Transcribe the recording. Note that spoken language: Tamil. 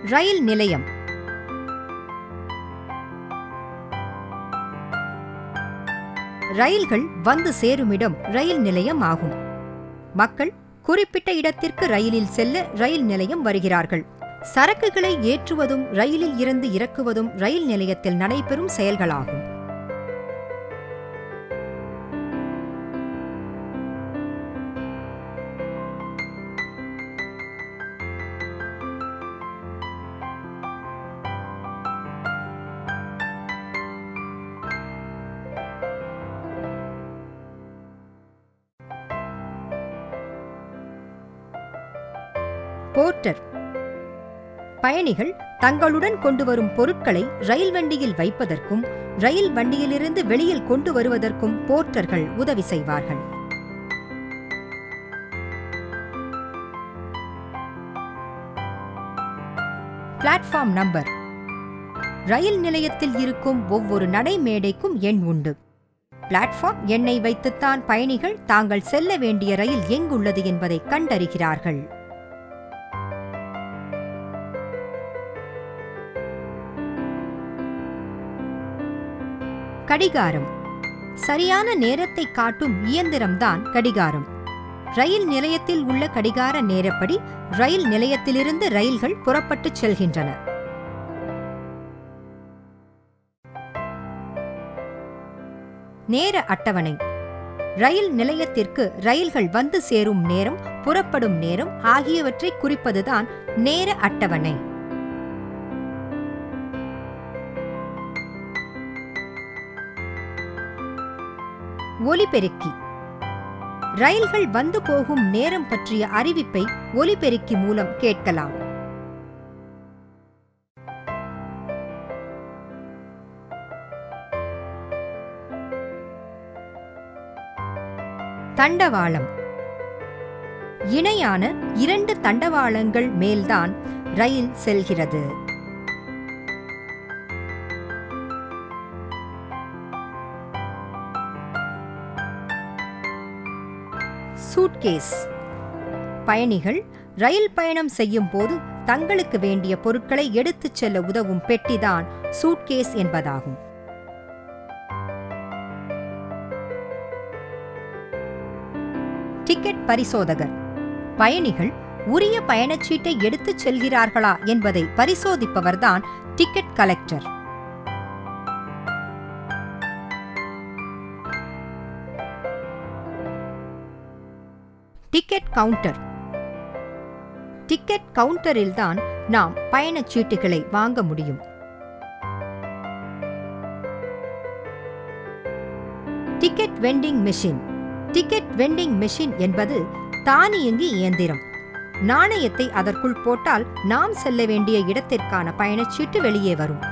ரயில் நிலையம். ரயில்கள் வந்து சேருமிடம் ரயில் நிலையம் ஆகும். மக்கள் குறிப்பிட்ட இடத்திற்கு ரயிலில் செல்ல ரயில் நிலையம் வருகிறார்கள். சரக்குகளை ஏற்றுவதும் ரயிலில் இருந்து இறக்குவதும் ரயில் நிலையத்தில் நடைபெறும் செயல்களாகும். போர்ட்டர். பயணிகள் தங்களுடன் கொண்டு வரும் பொருட்களை ரயில் வண்டியில் வைப்பதற்கும் ரயில் வண்டியிலிருந்து வெளியில் கொண்டு வருவதற்கும் போர்ட்டர்கள் உதவி செய்வார்கள். Platform number. ரயில் நிலையத்தில் இருக்கும் ஒவ்வொரு நடைமேடைக்கும் எண் உண்டு. பிளாட்ஃபார்ம் எண்ணை வைத்துத்தான் பயணிகள் தாங்கள் செல்ல வேண்டிய ரயில் எங்குள்ளது என்பதை கண்டறிகிறார்கள். கடிகாரம். சரியான நேரத்தை காட்டும் இயந்திரம்தான் கடிகாரம். ரயில் நிலையத்தில் உள்ள கடிகார நேரப்படி ரயில் நிலையத்திலிருந்து ரயில்கள் புறப்பட்டுச் செல்கின்றன. நேர அட்டவணை. ரயில் நிலையத்திற்கு ரயில்கள் வந்து சேரும் நேரம், புறப்படும் நேரம் ஆகியவற்றை குறிப்பதுதான் நேர அட்டவணை. ஒலிபெருக்கி. ரயில்கள் வந்து போகும் நேரம் பற்றிய அறிவிப்பை ஒலிபெருக்கி மூலம் கேட்கலாம். தண்டவாளம். இணையான 2 தண்டவாளங்கள் மேல்தான் ரயில் செல்கிறது. சூட்கேஸ். பயணிகள் ரயில் பயணம் செய்யும் போது தங்களுக்கு வேண்டிய பொருட்களை எடுத்துச் செல்ல உதவும் பெட்டிதான் சூட்கேஸ் என்பதாகும். டிக்கெட் பரிசோதகர். பயணிகள் உரிய பயணச்சீட்டை எடுத்துச் செல்கிறார்களா என்பதை பரிசோதிப்பவர்தான் ticket collector. Ticket counter. Ticket கவுண்டரில்தான் நாம் பயணச்சீட்டுகளை வாங்க முடியும். Ticket vending machine. Ticket vending machine என்பது தானியங்கி இயந்திரம். நாணயத்தை அதற்குள் போட்டால் நாம் செல்ல வேண்டிய இடத்திற்கான பயணச்சீட்டு வெளியே வரும்.